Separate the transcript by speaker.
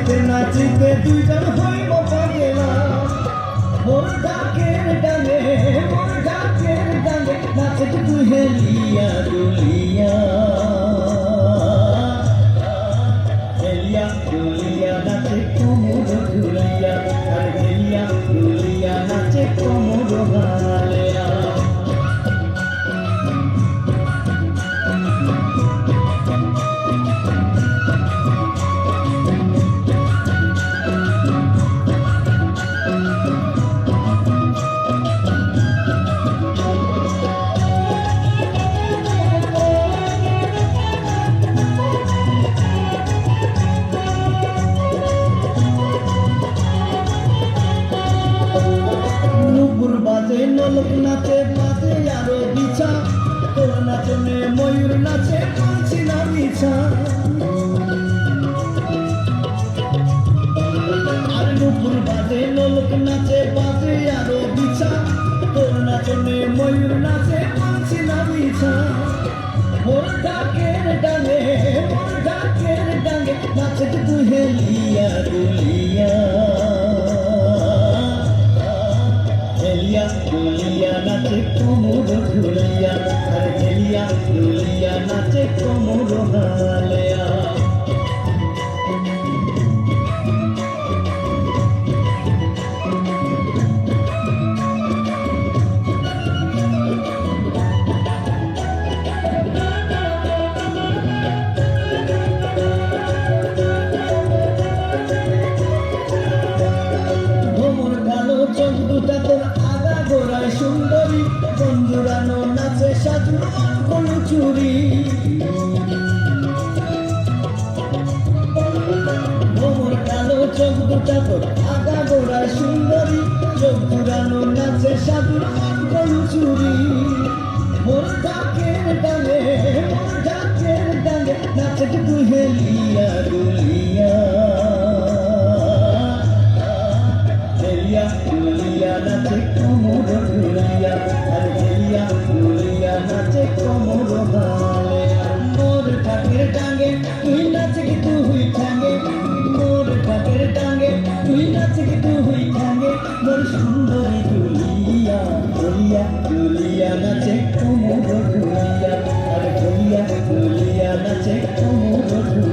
Speaker 1: নাচিতে নাচিতে দুইজন হইব পাগেলা মোর ডাকের ডানে নাচে তুই হেলিয়া দুলিয়া নাচে কোমর ঝুলিয়া আর হেলিয়া দুলিয়া নাচে কোমর ভালিয়া নলক নাচে বাজে আরো বিছা তোর নাচনে ময়ূর নাচে কাঁচি না বিছা আর নুপুর বাজে নলক নাচে বাজে আরো বিছা তোর নাচনে ময়ূর নাচে কাঁচি না বিছা মোর ডাকের ডাঙে নাচে তুই হেলিয়া দুলিয়া দুলিয়া নাচে কোমর ঝুলিয়া আর হেলিয়া দুলিয়া নাচে কোমর ভালিয়া ভ্রমর কালো চোখ দুটা তোর গোড়ায় সুন্দরী বন্ধুরানো নাচে সাধু কোনো চুরি ভ্রমর কালো চোখ দুটা তোর আগা গোড়ায় সুন্দরী বন্ধুরানো নাচে সাধু কোনো চুরি মোর ডাকের ডাঙে নাচে তুই হেলিয়া দুলিয়া নাচে কোমর ঝুলিয়া আর হেলিয়া দুলিয়া নাচে কোমর ভালিয়া মোর ঢাকের ডাঙে তুই নাচে কি তুই ঠাঙ্গে মোর ঢাকের ডাঙে তুই নাচে কি তুই ঠাঙ্গে মোর সুন্দরী দুলিয়া নাচে কোমর ঝুলিয়া আর দুলিয়া নাচে কোমর